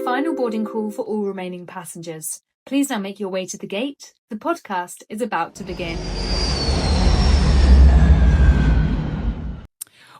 final boarding call for all remaining passengers. Please now make your way to the gate. The podcast is about to begin.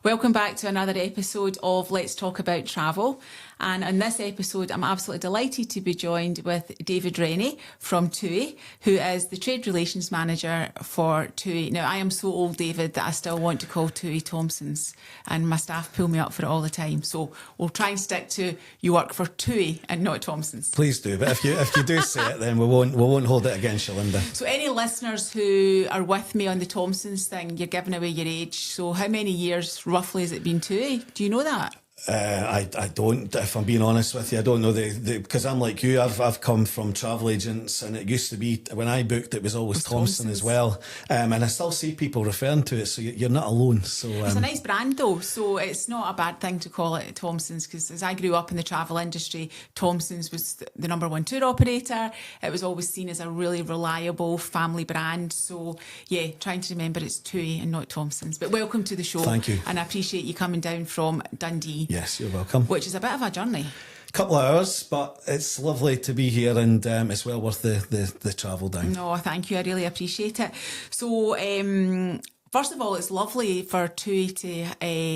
Welcome back to another episode of Let's Talk About Travel. And in this episode, I'm absolutely delighted to be joined with David Rennie from TUI, who is the Trade Relations Manager for TUI. Now, I am so old, David, that I still want to call TUI Thompson's, and my staff pull me up for it all the time. So we'll try and stick to you work for TUI and not Thompson's. Please do, but if you do say it, then we won't hold it against you, Linda. So any listeners who are with me on the Thompson's thing, you're giving away your age. So how many years roughly has it been TUI? Do you know that? I don't, if I'm being honest with you, I don't know because I'm like you, I've come from travel agents, and it used to be, when I booked, it was always Thompson as well, and I still see people referring to it, so you're not alone. So it's a nice brand though, so it's not a bad thing to call it Thompson's, because as I grew up in the travel industry, Thompson's was the number one tour operator. It was always seen as a really reliable family brand. So yeah, trying to remember it's TUI and not Thompson's. But welcome to the show. Thank you. And I appreciate you coming down from Dundee. Yes, you're welcome. Which is a bit of a journey. Couple of hours, but it's lovely to be here, and it's well worth the travel down. No, thank you. I really appreciate it. So, first of all, it's lovely for TUI to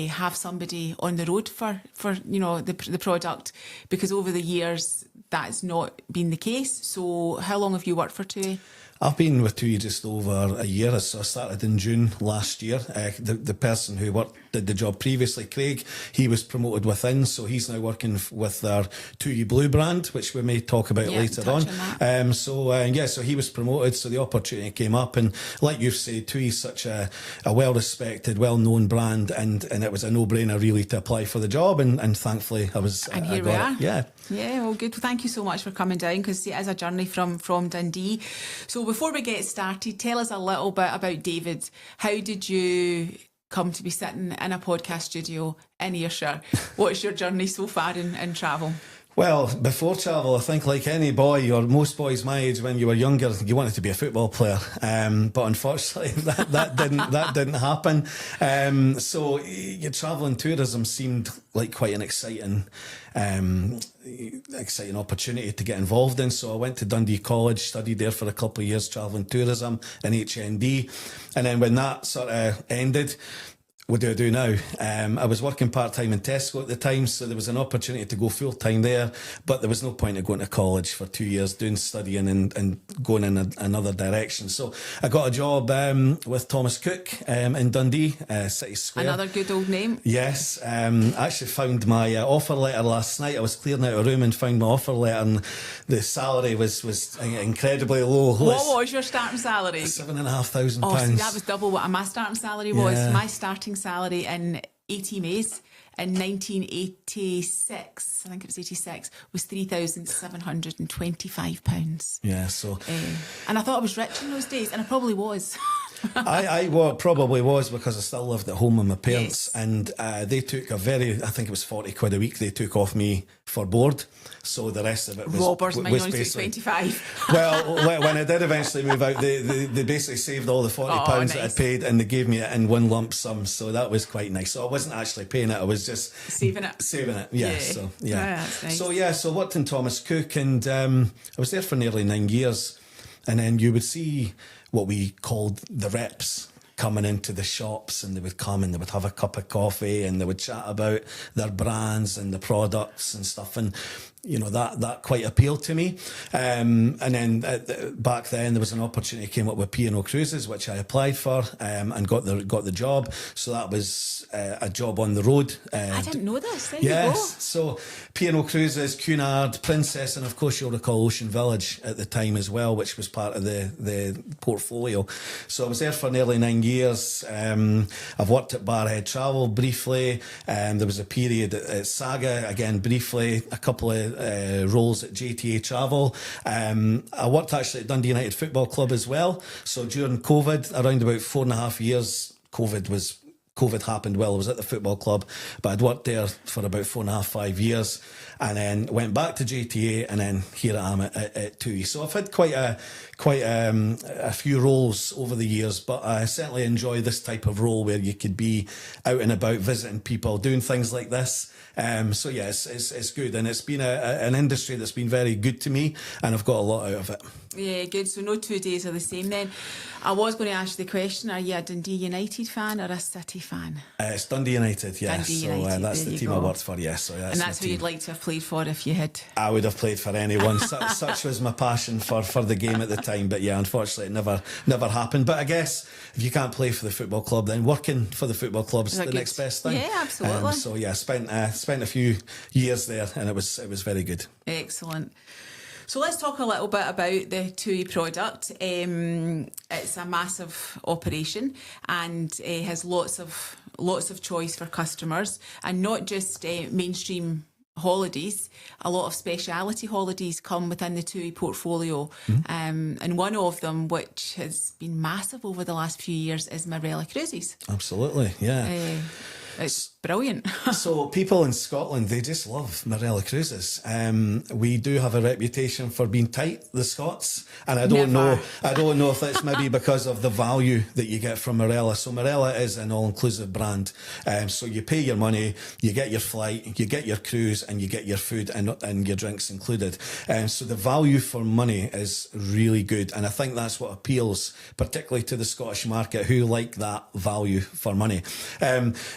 have somebody on the road for the product, because over the years that's not been the case. So, how long have you worked for TUI? I've been with TUI just over a year. So I started in June last year. The person who did the job previously, Craig, he was promoted within, so he's now working with our TUI Blue brand, which we may talk about later on. So he was promoted, so the opportunity came up, and like you've said, TUI is such a well-respected, well-known brand, and it was a no-brainer really to apply for the job, and thankfully I was. And here we are. Yeah. Yeah, well, good. Well, thank you so much for coming down, because it is a journey from Dundee. So before we get started, tell us a little bit about David. How did you come to be sitting in a podcast studio in Ayrshire? What's your journey so far in travel? Well, before travel, I think like any boy, or most boys my age, when you were younger, you wanted to be a football player. But unfortunately, that didn't happen. So your travel and tourism seemed like quite an exciting opportunity to get involved in. So I went to Dundee College, studied there for a couple of years, travel and tourism in HND. And then when that sort of ended, what do I do now? I was working part-time in Tesco at the time, so there was an opportunity to go full-time there, but there was no point of going to college for 2 years, doing studying and going in another direction. So I got a job with Thomas Cook in Dundee, City Square. Another good old name. Yes. I actually found my offer letter last night. I was clearing out a room and found my offer letter, and the salary was incredibly low. What was your starting salary? £7,500. Oh, see, that was double what my starting salary was. Yeah. My starting salary in 80 Mays in 1986, I think it was 86, was £3,725. Yeah, so... and I thought I was rich in those days, and I probably was. I probably was, because I still lived at home with my parents, yes. And they took I think it was 40 quid a week they took off me for board. So the rest of it was... Robbers, was mine only took basically 25. Well, when I did eventually move out, they basically saved all the £40 nice. that I'd paid, and they gave me it in one lump sum. So that was quite nice. So I wasn't actually paying it, I was just... Saving it, yeah. Yeah. So, yeah. That's nice. So, yeah, so I worked in Thomas Cook, and I was there for nearly 9 years. And then you would see what we called the reps coming into the shops, and they would come and they would have a cup of coffee and they would chat about their brands and the products and stuff, and that quite appealed to me. And then back then there was an opportunity came up with P&O Cruises, which I applied for and got the job. So that was a job on the road. I didn't know this. There yes, you go. So P&O Cruises, Cunard, Princess, and of course you'll recall Ocean Village at the time as well, which was part of the portfolio. So I was there for nearly 9 years. I've worked at Barhead Travel briefly. There was a period at Saga, again briefly, a couple of roles at JTA Travel. I worked actually at Dundee United Football Club as well. So during COVID, around about 4.5 years, COVID was COVID happened while I was at the football club, but I'd worked there for about 4.5, 5 years, and then went back to JTA, and then here I am at TUI. So I've had quite a few roles over the years, but I certainly enjoy this type of role where you could be out and about visiting people, doing things like this. So yeah, it's good, and it's been an industry that's been very good to me, and I've got a lot out of it. Yeah, good. So no 2 days are the same then. I was going to ask you the question, are you a Dundee United fan or a City fan? It's Dundee United, yeah. Dundee so United, that's there the you team go. I worked for, yes. So And that's who you'd like to have played for if you had. I would have played for anyone. Such was my passion for the game at the time. But yeah, unfortunately, it never happened. But I guess if you can't play for the football club, then working for the football club is the next best thing. Yeah, absolutely. So yeah, spent a few years there, and it was very good. Excellent. So let's talk a little bit about the TUI product. It's a massive operation and has lots of choice for customers, and not just mainstream holidays. A lot of speciality holidays come within the TUI portfolio, and one of them, which has been massive over the last few years, is Marella Cruises. Absolutely, yeah. It's brilliant. So people in Scotland, they just love Marella Cruises. We do have a reputation for being tight, the Scots, and I don't know if that's maybe because of the value that you get from Marella. So Marella is an all-inclusive brand. So you pay your money, you get your flight, you get your cruise, and you get your food and your drinks included. So the value for money is really good, and I think that's what appeals particularly to the Scottish market, who like that value for money.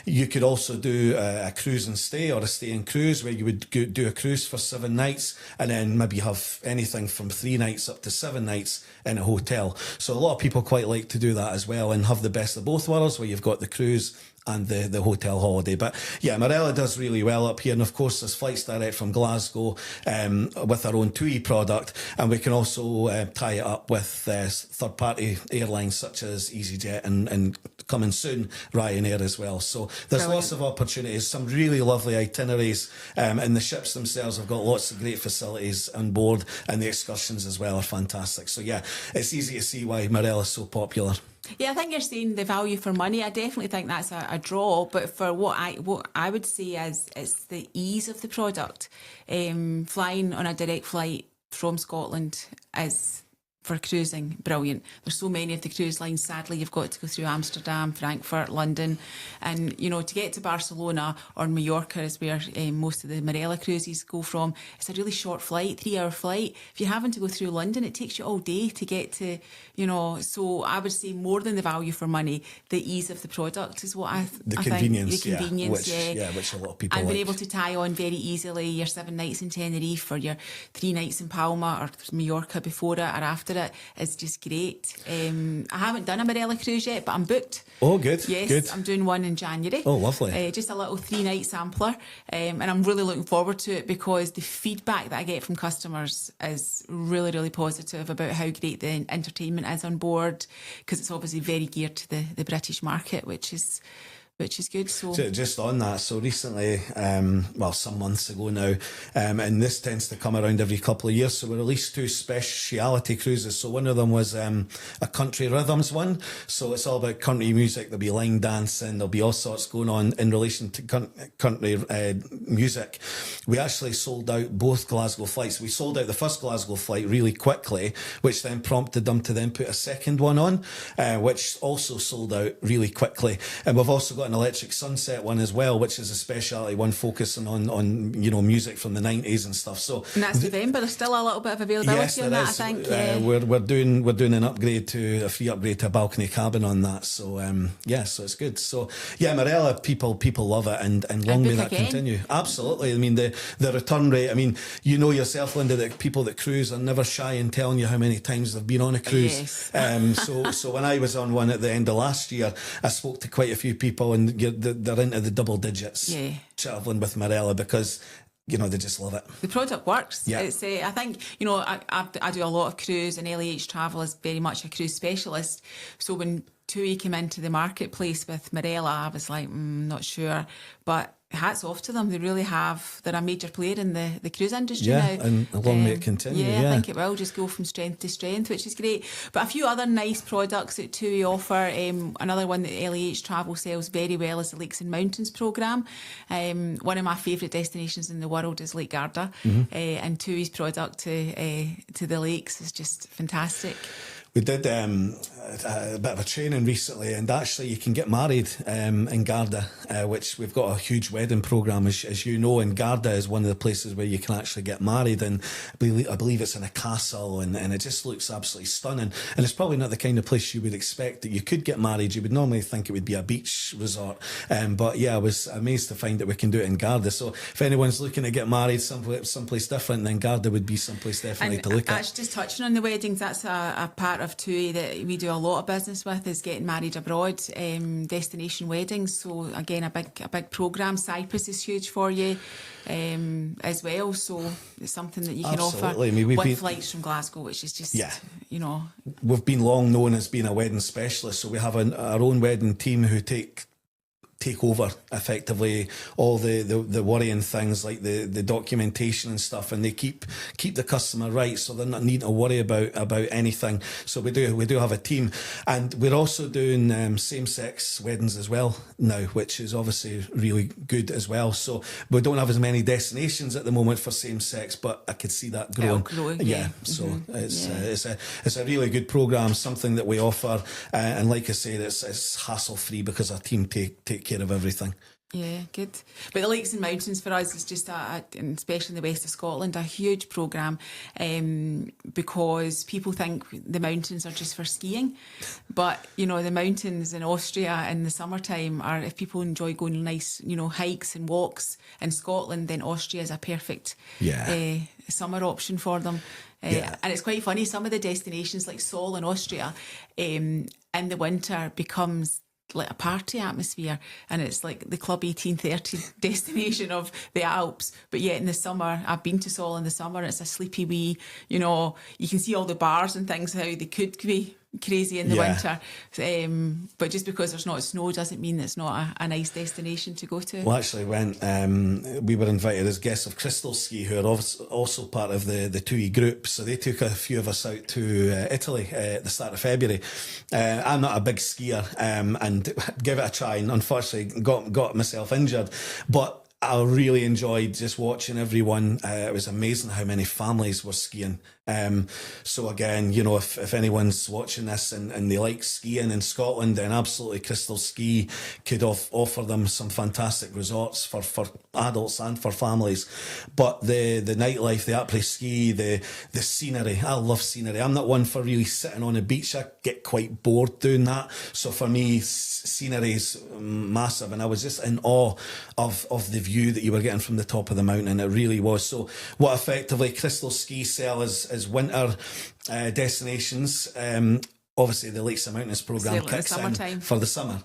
You could also do a cruise and stay, or a stay and cruise, where you would do a cruise for 7 nights and then maybe have anything from 3 nights up to 7 nights in a hotel. So a lot of people quite like to do that as well and have the best of both worlds, where you've got the cruise and the hotel holiday. But yeah, Marella does really well up here, and of course there's flights direct from Glasgow with our own TUI product, and we can also tie it up with third-party airlines such as EasyJet and coming soon Ryanair as well. So there's lots of opportunities, some really lovely itineraries, and the ships themselves have got lots of great facilities on board, and the excursions as well are fantastic. So yeah, it's easy to see why Marella's so popular. Yeah, I think you're saying the value for money. I definitely think that's a draw. But for what I would say is it's the ease of the product. Flying on a direct flight from Scotland is, for cruising, brilliant. There's so many of the cruise lines, sadly, you've got to go through Amsterdam, Frankfurt, London. And, to get to Barcelona or Mallorca is where most of the Marella Cruises go from. It's a really short flight, 3-hour flight. If you're having to go through London, it takes you all day to get to, so I would say more than the value for money, the ease of the product is what I think. The convenience, which a lot of people and like. being able to tie on very easily your 7 nights in Tenerife or your 3 nights in Palma or Mallorca before it or after it is just great. I haven't done a Marella cruise yet, but I'm booked. Oh, good. Yes, good. I'm doing one in January. Oh, lovely. Just a little 3-night sampler. And I'm really looking forward to it because the feedback that I get from customers is really, really positive about how great the entertainment is on board, because it's obviously very geared to the British market, which is good. So just on that, so recently, some months ago now, and this tends to come around every couple of years, so we released 2 speciality cruises. So one of them was a country rhythms one, so it's all about country music. There'll be line dancing, there'll be all sorts going on in relation to country music. We actually sold out both Glasgow flights. We sold out the first Glasgow flight really quickly, which then prompted them to then put a second one on, which also sold out really quickly. And we've also got an Electric Sunset one as well, which is a speciality one focusing on music from the 90s and stuff. So and that's November. There's still a little bit of availability on that, I think. Yeah. We're doing an upgrade to a free upgrade to a balcony cabin on that. So so it's good. So yeah, Marella, people love it, and long may that continue. Absolutely. I mean the return rate. I mean, yourself, Linda, that people that cruise are never shy in telling you how many times they've been on a cruise. Yes. So when I was on one at the end of last year, I spoke to quite a few people, and they're into the double digits travelling with Marella because they just love it. The product works. Yeah. It's, I think, I do a lot of cruise, and LAH Travel is very much a cruise specialist. So when TUI came into the marketplace with Marella, I was like, not sure. But hats off to them. They really have. They're a major player in the cruise industry Yeah, now. and long may it continue. I think it will just go from strength to strength, which is great. But a few other nice products that TUI offer. Another one that LEH Travel sells very well is the Lakes and Mountains programme. One of my favourite destinations in the world is Lake Garda, and TUI's product to the lakes is just fantastic. We did a bit of a training recently, and actually you can get married in Garda, which we've got a huge wedding programme, as you know, and Garda is one of the places where you can actually get married, and I believe it's in a castle, and it just looks absolutely stunning, and it's probably not the kind of place you would expect that you could get married. You would normally think it would be a beach resort, but yeah, I was amazed to find that we can do it in Garda. So if anyone's looking to get married someplace different, then Garda would be someplace definitely to look at. Actually, just touching on the weddings, that's a part of TUI that we do a lot of business with, is getting married abroad, destination weddings. So again, a big programme. Cyprus is huge for you as well, so it's something that you can offer. I mean, with flights from Glasgow, which is just, we've been long known as being a wedding specialist, so we have our own wedding team who take over effectively all the worrying things like the documentation and stuff, and they keep the customer right, so they're not needing to worry about anything. So we do have a team, and we're also doing same-sex weddings as well now, which is obviously really good as well. So we don't have as many destinations at the moment for same-sex, but I could see that growing. Yeah. So it's a really good programme, something that we offer, and like I said, it's hassle-free because our team take care of everything. Yeah, good. But the Lakes and Mountains for us is just, and especially in the west of Scotland, a huge programme, because people think the mountains are just for skiing. But, the mountains in Austria in the summertime are, if people enjoy going nice, hikes and walks in Scotland, then Austria is a perfect summer option for them. And it's quite funny, some of the destinations like Sol in Austria, in the winter becomes like a party atmosphere, and it's like the Club 1830 destination of the Alps, but yet in the summer, I've been to Sol in the summer, it's a sleepy wee, you can see all the bars and things, how they could be crazy in the winter, but just because there's not snow doesn't mean it's not a nice destination to go to. Well, actually we were invited as guests of Crystal Ski, who are also part of the TUI group, so they took a few of us out to Italy at the start of February. I'm not a big skier, and gave it a try, and unfortunately got myself injured, but I really enjoyed just watching everyone. It was amazing how many families were skiing. So again, if anyone's watching this and they like skiing in Scotland, then absolutely Crystal Ski could offer them some fantastic resorts for adults and for families. But the nightlife, the après-ski, the scenery, I love scenery. I'm not one for really sitting on a beach. I get quite bored doing that. So for me, scenery is massive, and I was just in awe of the view that you were getting from the top of the mountain. It really was. So what effectively Crystal Ski sell is winter destinations. Obviously, the Lakes and Mountains programme kicks in for the summer.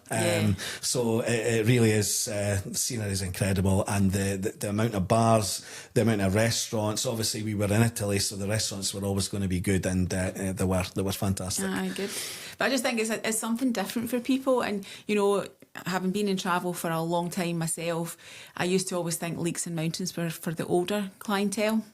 So it really is, the scenery is incredible, and the amount of bars, the amount of restaurants. Obviously, we were in Italy, so the restaurants were always going to be good, and they were fantastic. Good. But I just think it's something different for people, and having been in travel for a long time myself, I used to always think Lakes and Mountains were for the older clientele.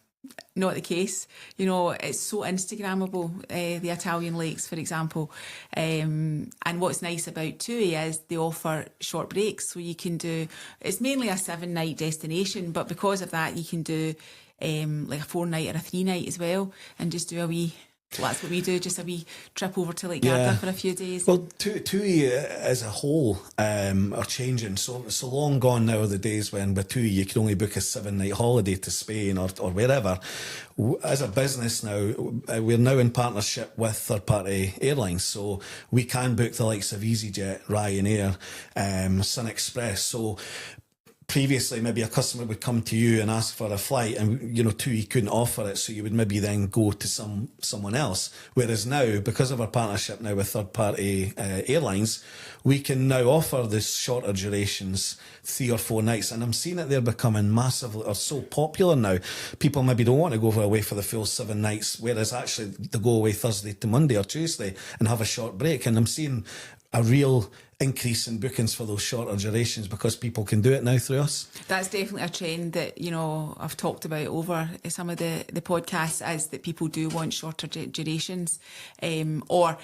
Not the case. It's so Instagrammable, the Italian lakes, for example. And what's nice about TUI is they offer short breaks. So you can do, it's mainly a 7-night destination, but because of that, you can do like a 4-night or a 3-night as well, and just do a wee. Well, that's what we do, just a wee trip over to Lake Garda for a few days. Well, TUI as a whole are changing. So long gone now are the days when with TUI you can only book a 7-night holiday to Spain or wherever. As a business now, we're now in partnership with third-party airlines. So we can book the likes of EasyJet, Ryanair, Sun Express. So previously, maybe a customer would come to you and ask for a flight, and TUI couldn't offer it, so you would maybe then go to someone else. Whereas now, because of our partnership now with third-party airlines, we can now offer the shorter durations, 3 or 4 nights, and I'm seeing that they're becoming massively or so popular now. People maybe don't want to go away for the full 7 nights, whereas actually they go away Thursday to Monday or Tuesday and have a short break, and I'm seeing a real increase in bookings for those shorter durations because people can do it now through us. That's definitely a trend that, I've talked about over some of the podcasts, is that people do want shorter durations, or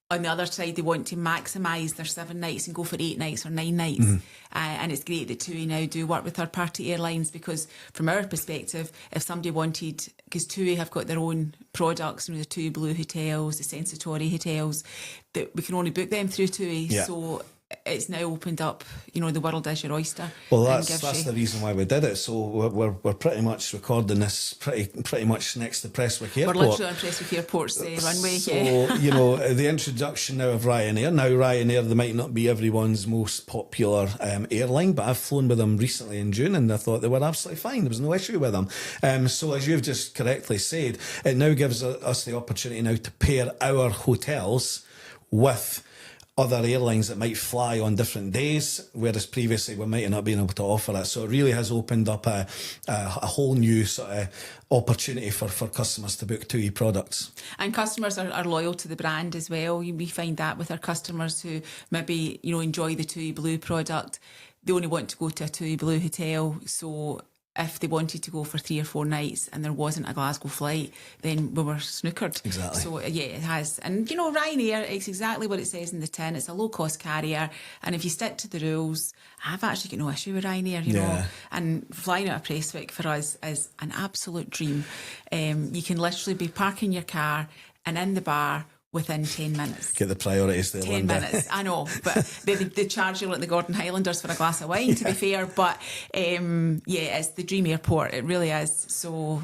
on the other side, they want to maximise their 7 nights and go for 8 nights or 9 nights. And it's great that TUI now do work with third-party airlines, because from our perspective, if somebody wanted, because TUI have got their own products, the TUI Blue hotels, the Sensatori hotels, that we can only book them through TUI. Yeah. So it's now opened up, the world is your oyster. Well, that's the reason why we did it. So we're pretty much recording this pretty much next to Prestwick Airport. We're literally on Prestwick Airport's runway. So, the introduction now of Ryanair. Now, Ryanair, they might not be everyone's most popular airline, but I've flown with them recently in June, and I thought they were absolutely fine. There was no issue with them. So, as you've just correctly said, it now gives us the opportunity now to pair our hotels with other airlines that might fly on different days, whereas previously we might not been able to offer it. So it really has opened up a whole new sort of opportunity for customers to book TUI products. And customers are loyal to the brand as well. We find that with our customers who maybe, enjoy the TUI Blue product. They only want to go to a TUI Blue hotel, so if they wanted to go for 3 or 4 nights and there wasn't a Glasgow flight, then we were snookered. Exactly. So, it has. And, Ryanair, it's exactly what it says in the tin. It's a low-cost carrier. And if you stick to the rules, I've actually got no issue with Ryanair, you know. And flying out of Prestwick for us is an absolute dream. You can literally be parking your car and in the bar within 10 minutes. Get the priorities there, 10 Linda. minutes, I know, but they charge you like the Gordon Highlanders for a glass of wine, to be fair. But it's the dream airport, it really is. So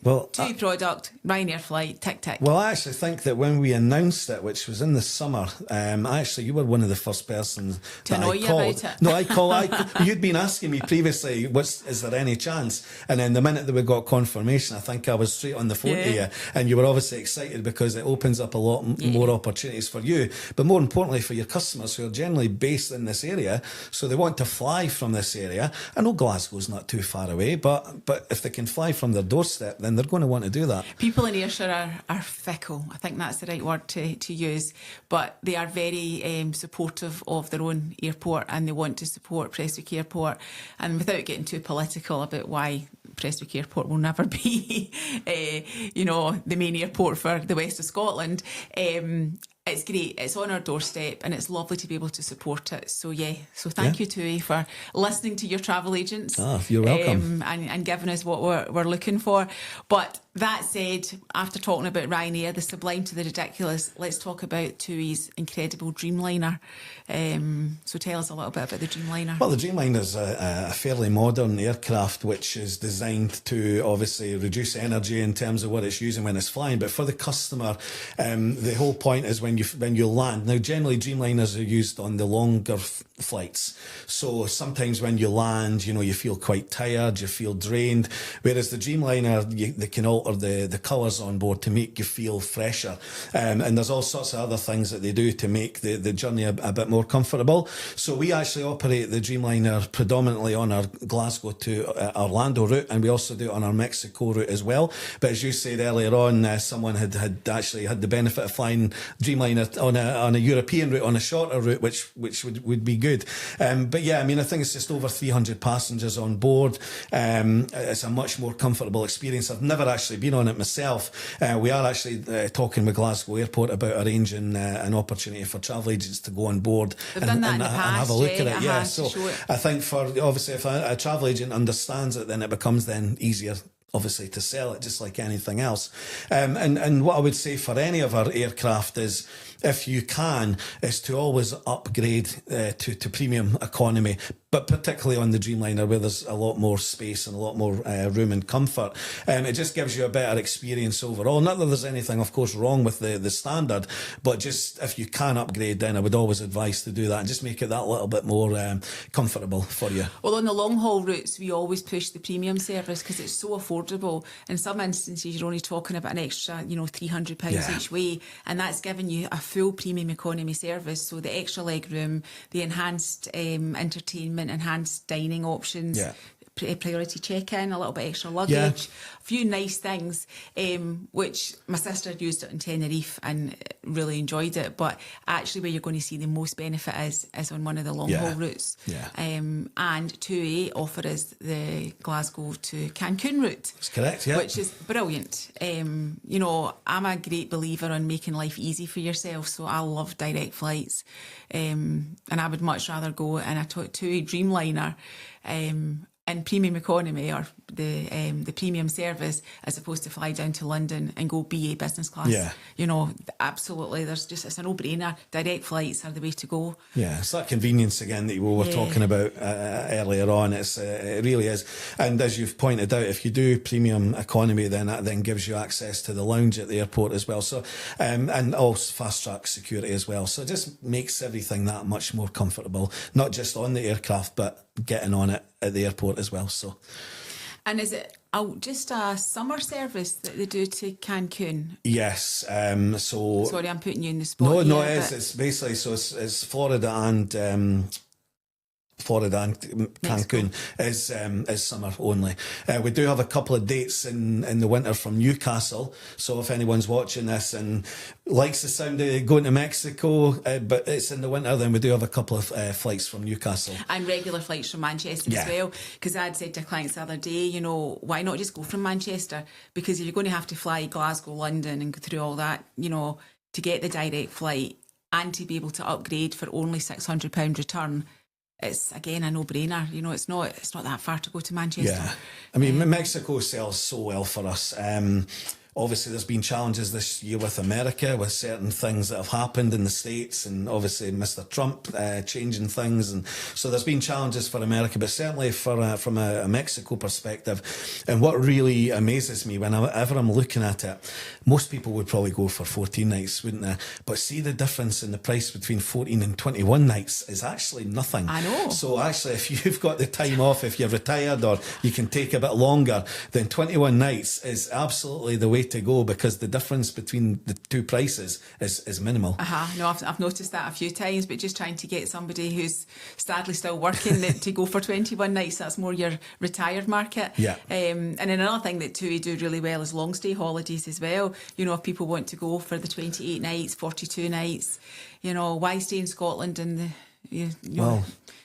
Well, TUI product, Ryanair flight, tick tick. Well, I actually think that when we announced it, which was in the summer, you were one of the first persons to annoy you about it. No, you'd been asking me previously, is there any chance? And then the minute that we got confirmation, I think I was straight on the phone to you, and you were obviously excited because it opens up a lot more opportunities for you, but more importantly for your customers who are generally based in this area, so they want to fly from this area. I know Glasgow's not too far away, but if they can fly from their doorstep, then they're going to want to do that. People in Ayrshire are fickle. I think that's the right word to use, but they are very supportive of their own airport, and they want to support Prestwick Airport. And without getting too political about why Prestwick Airport will never be, the main airport for the west of Scotland, it's great. It's on our doorstep, and it's lovely to be able to support it. So thank you, TUI, for listening to your travel agents. You're welcome. And giving us what we're looking for. But that said, after talking about Ryanair, the sublime to the ridiculous, let's talk about TUI's incredible Dreamliner. So tell us a little bit about the Dreamliner. Well, the Dreamliner is a fairly modern aircraft which is designed to obviously reduce energy in terms of what it's using when it's flying. But for the customer, the whole point is when you land. Now, generally, Dreamliners are used on the longer flights. So sometimes when you land, you feel quite tired, you feel drained. Whereas the Dreamliner, they can alter the colours on board to make you feel fresher. And there's all sorts of other things that they do to make the journey a bit more comfortable. So we actually operate the Dreamliner predominantly on our Glasgow to Orlando route, and we also do it on our Mexico route as well. But as you said earlier on, someone had actually had the benefit of flying Dreamliner on a European route, on a shorter route, which would be good. But I think it's just over 300 passengers on board. It's a much more comfortable experience. I've never actually been on it myself. We are actually talking with Glasgow Airport about arranging an opportunity for travel agents to go on board and have a look at it. Yeah, so I think obviously if a travel agent understands it, then it becomes then easier, obviously, to sell it, just like anything else. And what I would say for any of our aircraft is, if you can, is to always upgrade to premium economy, but particularly on the Dreamliner, where there's a lot more space and a lot more room and comfort. It just gives you a better experience overall. Not that there's anything, of course, wrong with the standard, but just if you can upgrade, then I would always advise to do that and just make it that little bit more comfortable for you. Well, on the long haul routes, we always push the premium service because it's so affordable. In some instances, you're only talking about an extra, £300 each way, and that's giving you a full premium economy service. So the extra leg room, the enhanced entertainment, enhanced dining options, priority check-in, a little bit extra luggage, a few nice things, which my sister used it in Tenerife and really enjoyed it. But actually where you're going to see the most benefit is on one of the long-haul routes. Yeah. And TUI offer us the Glasgow to Cancun route. That's correct, yeah. Which is brilliant. You know, I'm a great believer on making life easy for yourself, so I love direct flights. And I would much rather go in a TUI Dreamliner in premium economy or the premium service as opposed to fly down to London and go BA business class. Yeah. You know, absolutely. It's a no-brainer. Direct flights are the way to go. Yeah, it's that convenience again that we were talking about earlier on. It really is. And as you've pointed out, if you do premium economy, then that then gives you access to the lounge at the airport as well. So, and also fast track security as well. So it just makes everything that much more comfortable, not just on the aircraft, but getting on it at the airport as well. So, and is it just a summer service that they do to Cancun? Yes. So sorry, I'm putting you in the spot. No, here, it is. It's basically it's Florida and Cancun is summer only. We do have a couple of dates in the winter from Newcastle. So if anyone's watching this and likes the sound of going to Mexico, but it's in the winter, then we do have a couple of flights from Newcastle. And regular flights from Manchester as well. Because I'd said to clients the other day, you know, why not just go from Manchester? Because if you're going to have to fly Glasgow, London and go through all that, you know, to get the direct flight and to be able to upgrade for only £600 return, it's again a no-brainer. You know, it's not that far to go to Manchester. Yeah, I mean, Mexico sells so well for us. Obviously, there's been challenges this year with America, with certain things that have happened in the States, and obviously Mr. Trump changing things. And so there's been challenges for America, but certainly from a Mexico perspective. And what really amazes me whenever I'm looking at it, most people would probably go for 14 nights, wouldn't they? But see the difference in the price between 14 and 21 nights is actually nothing. I know. So actually, if you've got the time off, if you're retired or you can take a bit longer, then 21 nights is absolutely the way to go, because the difference between the two prices is minimal. No, I've noticed that a few times, but just trying to get somebody who's sadly still working to go for 21 nights, that's more your retired market. Yeah. And then another thing that TUI do really well is long stay holidays as well. You know, if people want to go for the 28 nights, 42 nights, you know, why stay in Scotland in the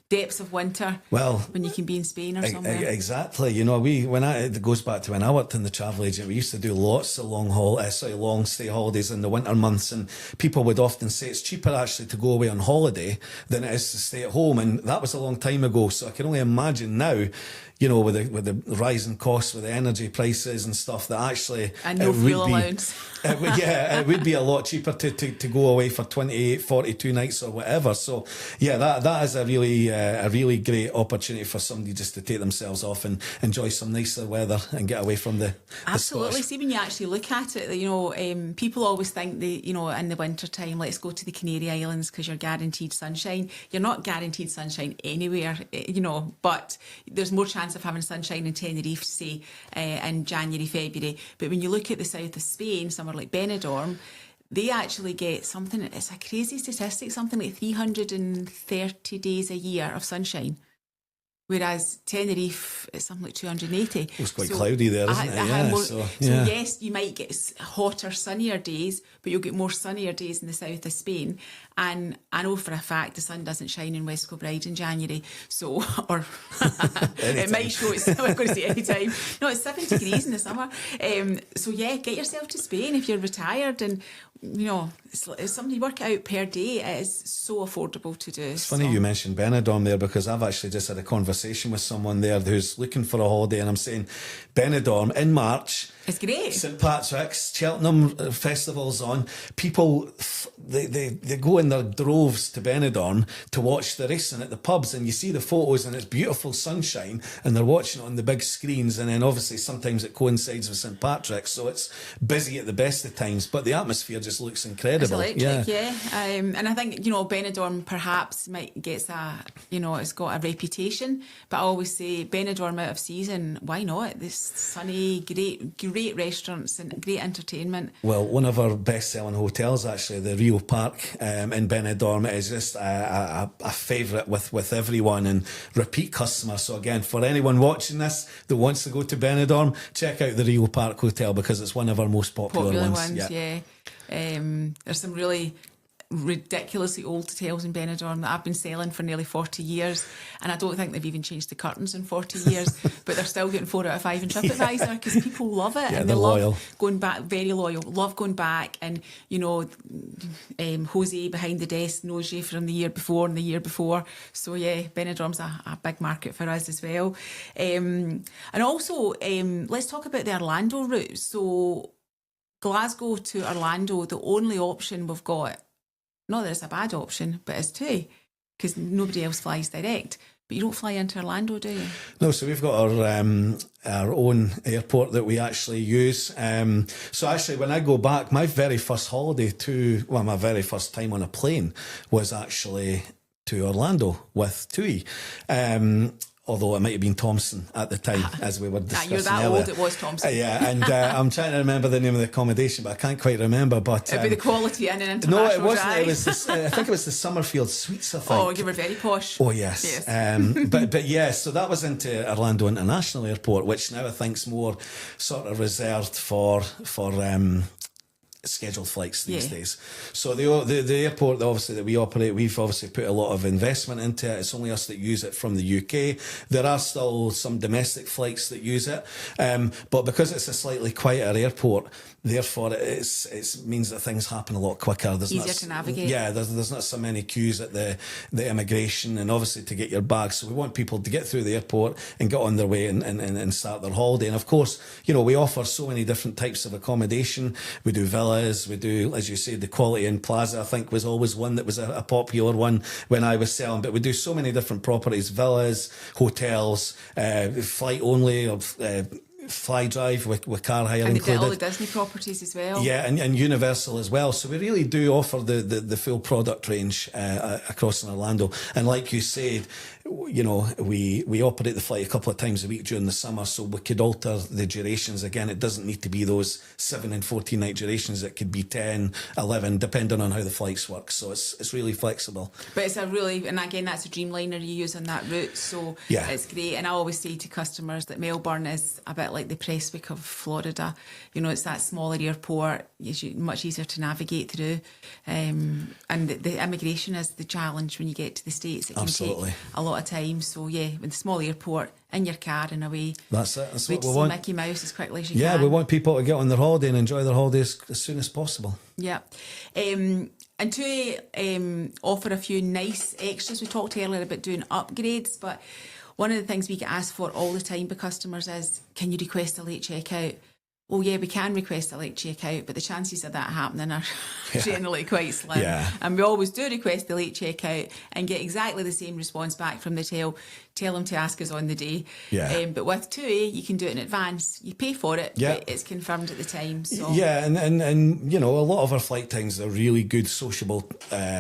depths of winter when you can be in Spain or somewhere? Exactly. You know, it goes back to when I worked in the travel agent, we used to do lots of long stay holidays in the winter months, and people would often say it's cheaper actually to go away on holiday than it is to stay at home, and that was a long time ago. So I can only imagine now, you know, with the rising costs, with the energy prices and stuff, that actually and no fuel allowance. It would be a lot cheaper to go away for 28, 42 nights or whatever. So yeah, that is a really great opportunity for somebody just to take themselves off and enjoy some nicer weather and get away from the Absolutely. Scottish. See, when you actually look at it, you know, people always think that, you know, in the winter time, let's go to the Canary Islands because you're guaranteed sunshine. You're not guaranteed sunshine anywhere, you know, but there's more chance of having sunshine in Tenerife, say, in January, February. But when you look at the south of Spain, somewhere like Benidorm, they actually get something, it's a crazy statistic, something like 330 days a year of sunshine. Whereas Tenerife, it's something like 280. It's quite cloudy there, isn't it? So yes, you might get hotter, sunnier days, but you'll get more sunnier days in the south of Spain. And I know for a fact the sun doesn't shine in West Kilbride in January. So, or it might show it's, I'm going to say any time. No, it's 7 degrees in the summer. So yeah, get yourself to Spain if you're retired, and you know, it's something you work out per day. It is so affordable to do. It's funny you mentioned Benidorm there, because I've actually just had a conversation with someone there who's looking for a holiday, and I'm saying Benidorm in March. It's great. St Patrick's, Cheltenham Festival's on. People, they go in their droves to Benidorm to watch the racing at the pubs, and you see the photos and it's beautiful sunshine, and they're watching it on the big screens, and then obviously sometimes it coincides with St Patrick's, so it's busy at the best of times, but the atmosphere just just looks incredible. It's electric, yeah. And I think, Benidorm perhaps gets it's got a reputation, but I always say Benidorm out of season, why not? This sunny, great restaurants and great entertainment. Well, one of our best-selling hotels, actually, the Rio Park in Benidorm, is just a favourite with everyone and repeat customer. So again, for anyone watching this that wants to go to Benidorm, check out the Rio Park Hotel because it's one of our most popular ones. Yeah. There's some really ridiculously old hotels in Benidorm that I've been selling for nearly 40 years, and I don't think they've even changed the curtains in 40 years, but they're still getting 4 out of 5 in TripAdvisor because people love it. Yeah, and they loyal. Love going back, very loyal, love going back. And Jose behind the desk knows you from the year before and the year before. So yeah, Benidorm's a big market for us as well. And also, let's talk about the Orlando route. So Glasgow to Orlando, the only option we've got, not that it's a bad option, but it's TUI, because nobody else flies direct. But you don't fly into Orlando, do you? No, so we've got our own airport that we actually use. So actually, when I go back, my very first holiday my very first time on a plane was actually to Orlando with TUI. Although it might have been Thompson at the time, as we were discussing You're that earlier. old, it was Thompson. Yeah, and I'm trying to remember the name of the accommodation, but I can't quite remember. But it'd be the quality in an international no, it wasn't. drive. It was. I think it was the Summerfield Suites. I think. Oh, you were very posh. Oh yes. But yes, so that was into Orlando International Airport, which now I think's more sort of reserved for scheduled flights these days. So the airport obviously that we operate, we've obviously put a lot of investment into it. It's only us that use it from the UK. There are still some domestic flights that use it, but because it's a slightly quieter airport, therefore it means that things happen a lot quicker. There's easier to navigate. Yeah, there's not so many queues at the immigration and obviously to get your bags. So we want people to get through the airport and get on their way and start their holiday. And of course, we offer so many different types of accommodation. We do villas, we do, as you said, the Quality Inn Plaza, I think was always one that was a popular one when I was selling. But we do so many different properties, villas, hotels, flight only, fly drive with car hire and included. All the Disney properties as well. Yeah, and Universal as well. So we really do offer the full product range across in Orlando. And like you said, we operate the flight a couple of times a week during the summer, so we could alter the durations. Again, it doesn't need to be those 7 and 14 night durations. It could be 10, 11, depending on how the flights work. So it's really flexible. But it's and again, that's a Dreamliner you use on that route, so yeah, it's great. And I always say to customers that Melbourne is a bit like the Prestwick of Florida. It's that smaller airport, it's much easier to navigate through, and the immigration is the challenge when you get to the States. It can Absolutely. take a lot of time. So yeah, with the small airport, in your car and away. That's it. That's we what we want. Mickey Mouse as quickly as you can. Yeah, we want people to get on their holiday and enjoy their holidays as soon as possible. Yeah. And to offer a few nice extras, we talked earlier about doing upgrades, but one of the things we get asked for all the time by customers is, can you request a late checkout? Well, yeah, we can request a late checkout, but the chances of that happening are generally quite slim. Yeah. And we always do request the late checkout and get exactly the same response back from the tell them to ask us on the day. Yeah. But with TUI, you can do it in advance. You pay for it, but it's confirmed at the time. So. Yeah, and a lot of our flight times are really good sociable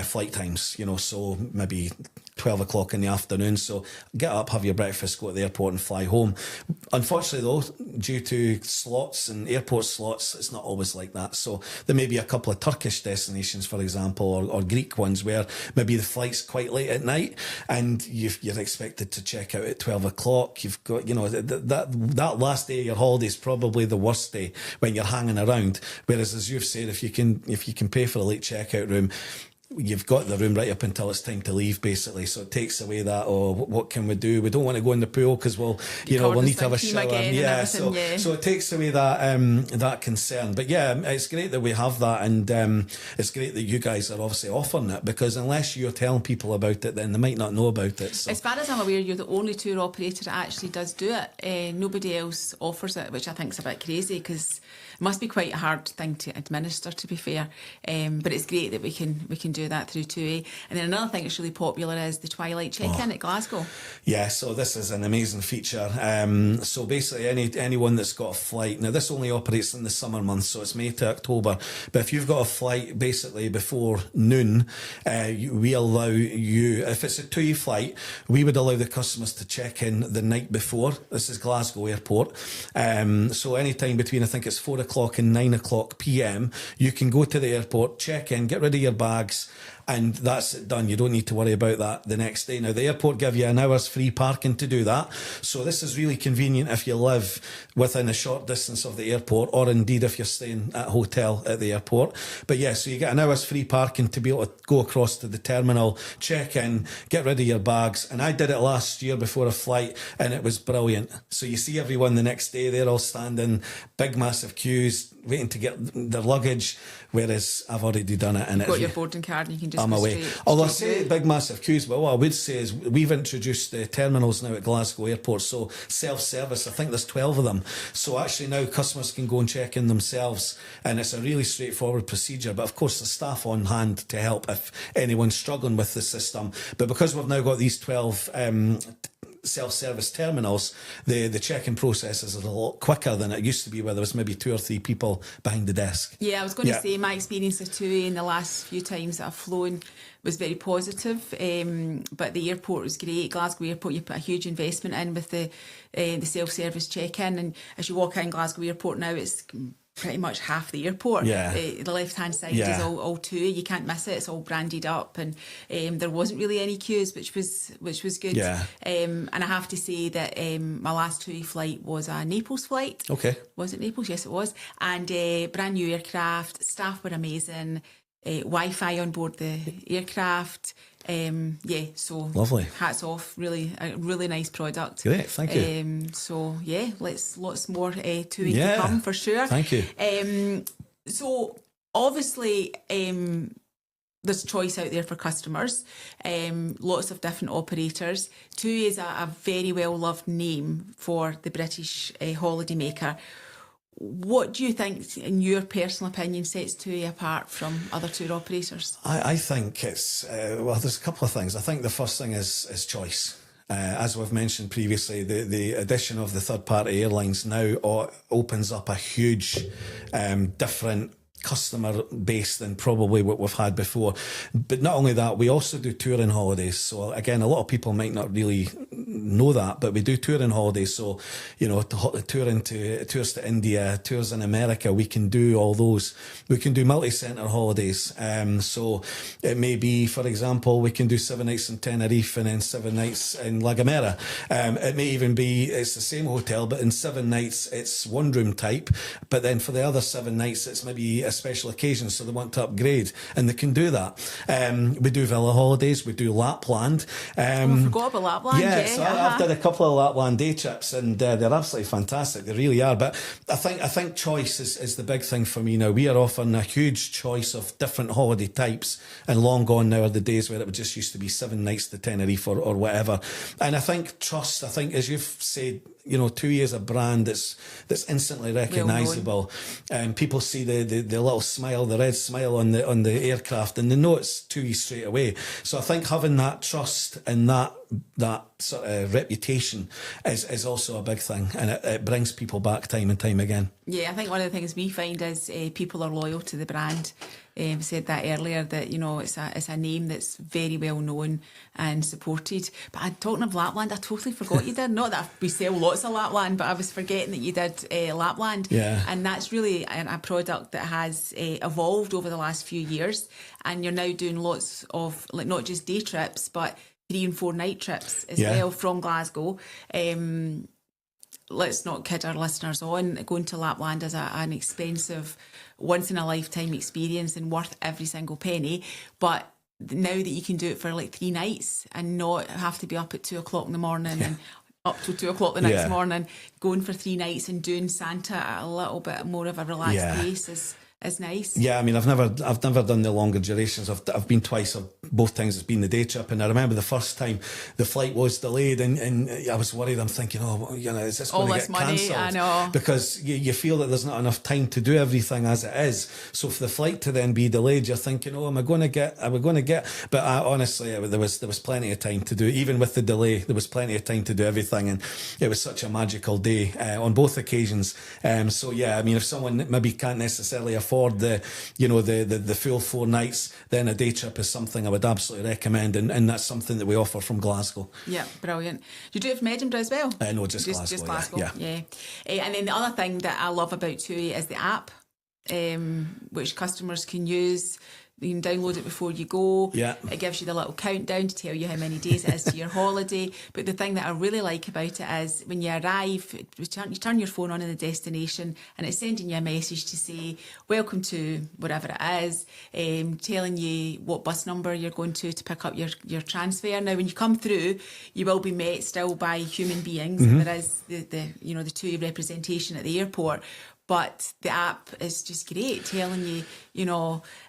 flight times, so maybe 12 o'clock in the afternoon. So get up, have your breakfast, go to the airport and fly home. Unfortunately, though, due to slots and airport slots, it's not always like that. So there may be a couple of Turkish destinations, for example, or Greek ones where maybe the flight's quite late at night and you're expected to check out at 12 o'clock. You've got, that last day of your holiday is probably the worst day when you're hanging around. Whereas, as you've said, if you can pay for a late checkout room, you've got the room right up until it's time to leave, basically. So it takes away that, what can we do? We don't want to go in the pool because we'll need to have a shower. So it takes away that concern. But yeah, it's great that we have that, and it's great that you guys are obviously offering it, because unless you're telling people about it, then they might not know about it. So. As far as I'm aware, you're the only tour operator that actually does do it. Nobody else offers it, which I think is a bit crazy, because it must be quite a hard thing to administer, to be fair. But it's great that we can do do that through TUI. And then another thing that's really popular is the twilight check-in at Glasgow. Yeah, so this is an amazing feature. So basically anyone that's got a flight, now this only operates in the summer months, so it's May to October, but if you've got a flight basically before noon, we allow you, if it's a TUI flight, we would allow the customers to check in the night before. This is Glasgow Airport. So anytime between, I think it's 4 o'clock and 9 o'clock PM, you can go to the airport, check in, get rid of your bags, and that's it done. You don't need to worry about that the next day. Now, the airport give you an hour's free parking to do that. So this is really convenient if you live within a short distance of the airport, or indeed if you're staying at a hotel at the airport. But yeah, so you get an hour's free parking to be able to go across to the terminal, check in, get rid of your bags. And I did it last year before a flight, and it was brilliant. So you see everyone the next day, they're all standing, big massive queues, waiting to get their luggage, whereas I've already done it. And You've got your boarding card and you can just I'm go away. straight. Although I say big massive queues, but what I would say is we've introduced the terminals now at Glasgow Airport, so self-service. I think there's 12 of them. So actually now customers can go and check in themselves, and it's a really straightforward procedure. But of course, the staff on hand to help if anyone's struggling with the system. But because we've now got these 12 self-service terminals, the check-in process is a lot quicker than it used to be, where there was maybe 2 or 3 people behind the desk. Yeah, I was going to say my experience of TUI in the last few times that I've flown was very positive, but the airport was great. Glasgow Airport, you put a huge investment in with the self-service check-in, and as you walk in Glasgow Airport now, it's pretty much half the airport. Yeah. The left-hand side is all TUI. You can't miss it. It's all branded up, and there wasn't really any queues, which was good. Yeah. And I have to say that my last TUI flight was a Naples flight. Okay. Was it Naples? Yes, it was. And brand new aircraft. Staff were amazing. Wi-Fi on board the aircraft. So lovely. Hats off. Really, a really nice product. Great, thank you. So yeah, lots more TUI to come for sure. Thank you. So obviously, there's choice out there for customers. Lots of different operators. TUI is a very well loved name for the British holidaymaker. What do you think, in your personal opinion, sets TUI apart from other tour operators? I think it's, there's a couple of things. I think the first thing is choice. As we've mentioned previously, the addition of the third-party airlines now opens up a huge, different customer base than probably what we've had before. But not only that, we also do touring holidays. So again, a lot of people might not really know that, but we do touring holidays. So, tours to India, tours in America, we can do all those. We can do multi-centre holidays. So it may be, for example, we can do 7 nights in Tenerife and then 7 nights in La Gomera. It may even be, it's the same hotel, but in 7 nights, it's one room type. But then for the other 7 nights, it's maybe a special occasion, so they want to upgrade, and they can do that. We do villa holidays, we do Lapland. I forgot about Lapland. Yeah, so I've done a couple of Lapland day trips, and they're absolutely fantastic. They really are. But I think choice is the big thing for me now. We are offering a huge choice of different holiday types, and long gone now are the days where it would just used to be 7 nights to Tenerife or whatever. And I think trust. I think, as you've said, TUI is a brand that's instantly recognisable, and people see the little smile, the red smile on the aircraft, and they know it's TUI straight away. So I think having that trust and that sort of reputation is also a big thing, and it brings people back time and time again. Yeah, I think one of the things we find is people are loyal to the brand. We said that earlier, that it's a name that's very well known and supported. But talking of Lapland, I totally forgot you did. Not that we sell lots of Lapland, but I was forgetting that you did Lapland. Yeah. And that's really a product that has evolved over the last few years. And you're now doing lots of, like, not just day trips, but 3 and 4 night trips as well from Glasgow. Let's not kid our listeners on. Going to Lapland is an expensive, once-in-a-lifetime experience and worth every single penny. But now that you can do it for like 3 nights and not have to be up at 2 o'clock in the morning and up till 2 o'clock the next morning, going for 3 nights and doing Santa at a little bit more of a relaxed pace is is nice. Yeah, I mean, I've never done the longer durations. I've been twice, or both times it's been the day trip. And I remember the first time the flight was delayed, and I was worried. I'm thinking, is this going to get cancelled? I know, because you feel that there's not enough time to do everything as it is. So for the flight to then be delayed, you're thinking, am I going to get? But honestly, there was plenty of time to do. Even with the delay, there was plenty of time to do everything, and it was such a magical day on both occasions. So yeah, I mean, if someone maybe can't necessarily afford the full 4 nights, then a day trip is something I would absolutely recommend, and that's something that we offer from Glasgow. Yeah, brilliant. You do it from Edinburgh as well? No, just Glasgow. Just Glasgow. Yeah. And then the other thing that I love about TUI is the app, which customers can use. You can download it before you go. Yeah. It gives you the little countdown to tell you how many days it is to your holiday. But the thing that I really like about it is when you arrive, you turn your phone on in the destination, and it's sending you a message to say, welcome to wherever it is, telling you what bus number you're going to pick up your transfer. Now, when you come through, you will be met still by human beings. Mm-hmm. There is the TUI representation at the airport. But the app is just great, telling you,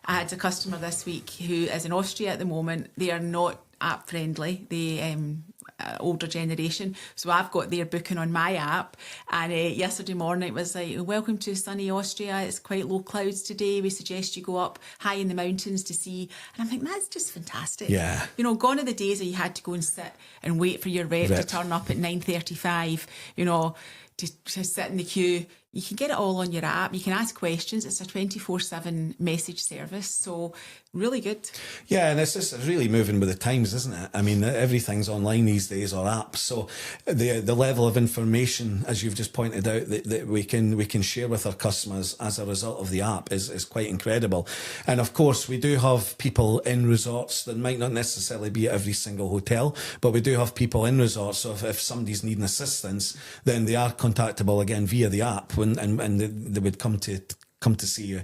I had a customer this week who is in Austria at the moment. They are not app friendly, the older generation. So I've got their booking on my app. And yesterday morning it was like, welcome to sunny Austria. It's quite low clouds today. We suggest you go up high in the mountains to see. And I'm thinking, that's just fantastic. Yeah. Gone are the days that you had to go and sit and wait for your rep to turn up at 9:35, to sit in the queue. You can get it all on your app. You can ask questions. It's a 24/7 message service. So really good. Yeah, and it's just really moving with the times, isn't it? I mean, everything's online these days, or apps. So the level of information, as you've just pointed out, that we can share with our customers as a result of the app is quite incredible. And of course, we do have people in resorts that might not necessarily be at every single hotel, but we do have people in resorts. So if somebody's needing assistance, then they are contactable again via the app, and they would come to see you.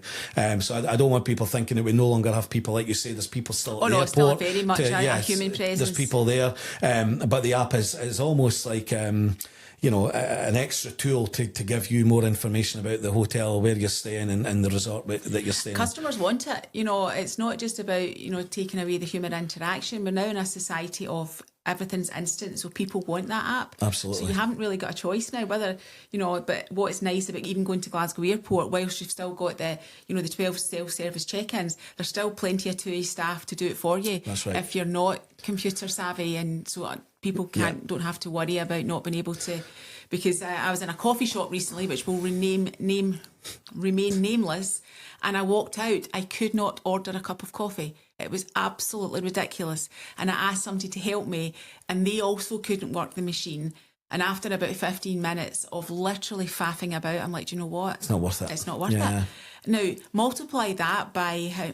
So I don't want people thinking that we no longer have people, like you say, there's people still at the airport. It's still very much a human presence. There's people there. But the app is almost like, an extra tool to give you more information about the hotel, where you're staying, and the resort that you're staying. Customers want it. It's not just about, taking away the human interaction. We're now in a society of everything's instant, so people want that app. Absolutely. So you haven't really got a choice now, whether, but what is nice about even going to Glasgow Airport, whilst you've still got the 12 self-service check-ins, there's still plenty of TUI staff to do it for you. That's right. If you're not computer savvy, and so people don't have to worry about not being able to, because I was in a coffee shop recently, which will remain nameless, and I walked out, I could not order a cup of coffee. It was absolutely ridiculous. And I asked somebody to help me, and they also couldn't work the machine. And after about 15 minutes of literally faffing about, I'm like, do you know what? It's not worth it. It's not worth it. Now, multiply that by how...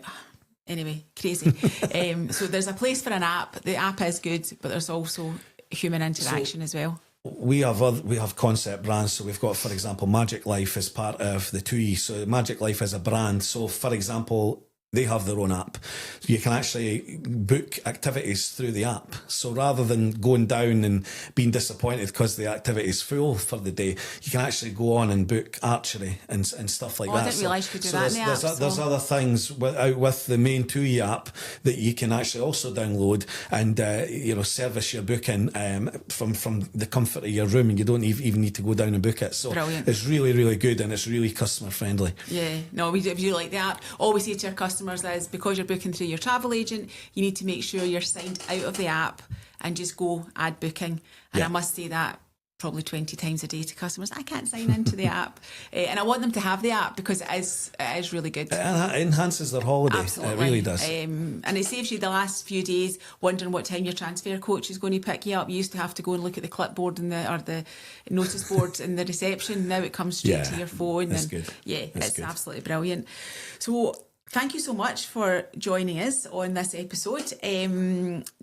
Anyway, crazy. So there's a place for an app. The app is good, but there's also human interaction as well. We have concept brands. So we've got, for example, Magic Life as part of the TUI. So Magic Life is a brand. So, for example, they have their own app. So you can actually book activities through the app. So rather than going down and being disappointed because the activity is full for the day, you can actually go on and book archery and stuff like that. I didn't realise you could do that in the app. There's other things with the main TUI app that you can actually also download and service your booking from the comfort of your room, and you don't even need to go down and book it. So brilliant. It's really, really good, and it's really customer friendly. Yeah, no, we do like the app. All we say to our customers is, because you're booking through your travel agent, you need to make sure you're signed out of the app and just go add booking. And I must say that probably 20 times a day to customers. I can't sign into the app. And I want them to have the app because it is really good. It enhances their holiday. Absolutely. It really does. And it saves you the last few days wondering what time your transfer coach is going to pick you up. You used to have to go and look at the clipboard and the notice board in the reception. Now it comes straight to your phone. That's good. Yeah, that's it's good. Absolutely brilliant. So thank you so much for joining us on this episode.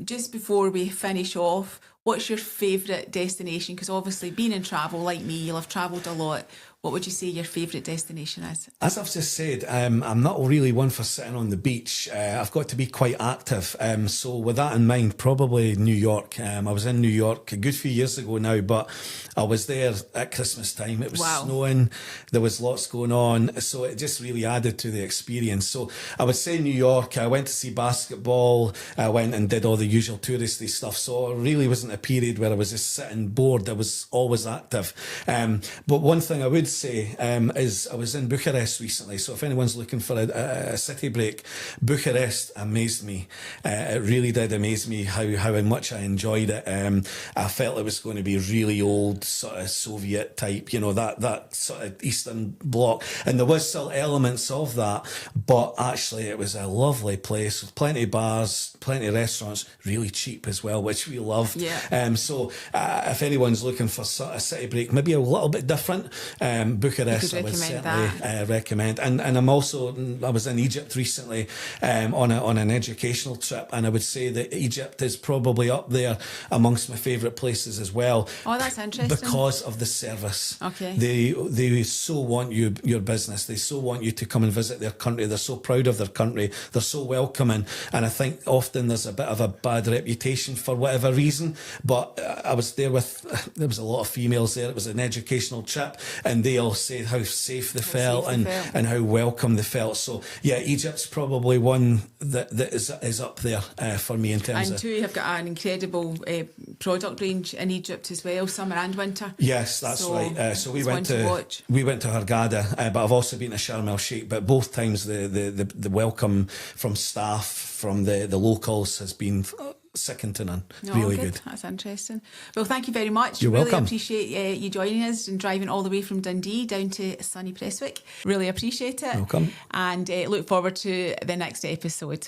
Just before we finish off, what's your favourite destination? Because obviously, being in travel like me, you'll have travelled a lot. what would you say your favourite destination is? As I've just said, I'm not really one for sitting on the beach. I've got to be quite active. So with that in mind, probably New York. I was in New York a good few years ago now, but I was there at Christmas time. It was snowing. There was lots going on. So it just really added to the experience. So I would say New York. I went to see basketball. I went and did all the usual touristy stuff. So it really wasn't a period where I was just sitting bored. I was always active. But one thing I would say is I was in Bucharest recently. So if anyone's looking for a city break, Bucharest amazed me. It really did amaze me how much I enjoyed it. I felt it was going to be really old, sort of Soviet type, that sort of Eastern Bloc. And there was still elements of that, but actually it was a lovely place with plenty of bars, plenty of restaurants, really cheap as well, which we loved. Yeah. So if anyone's looking for sort of city break, maybe a little bit different, Bucharest I would certainly recommend. And I was in Egypt recently on an educational trip, and I would say that Egypt is probably up there amongst my favourite places as well. Oh, that's interesting. Because of the service. Okay. They so want your business. They so want you to come and visit their country. They're so proud of their country. They're so welcoming. And I think often there's a bit of a bad reputation for whatever reason. But I was there there was a lot of females there. It was an educational trip, and they all said how safe they felt and how welcome they felt. So yeah, Egypt's probably one that is up there for me in terms of. And too, you've got an incredible product range in Egypt as well, summer and winter. Yes, that's right. So we went to Hurghada, but I've also been to Sharm el Sheikh. But both times the welcome from staff, from the locals, has been second to none. Really good. That's interesting. Well, thank you very much. You're really welcome. Appreciate you joining us and driving all the way from Dundee down to sunny Prestwick. Really appreciate it. Welcome. And look forward to the next episode.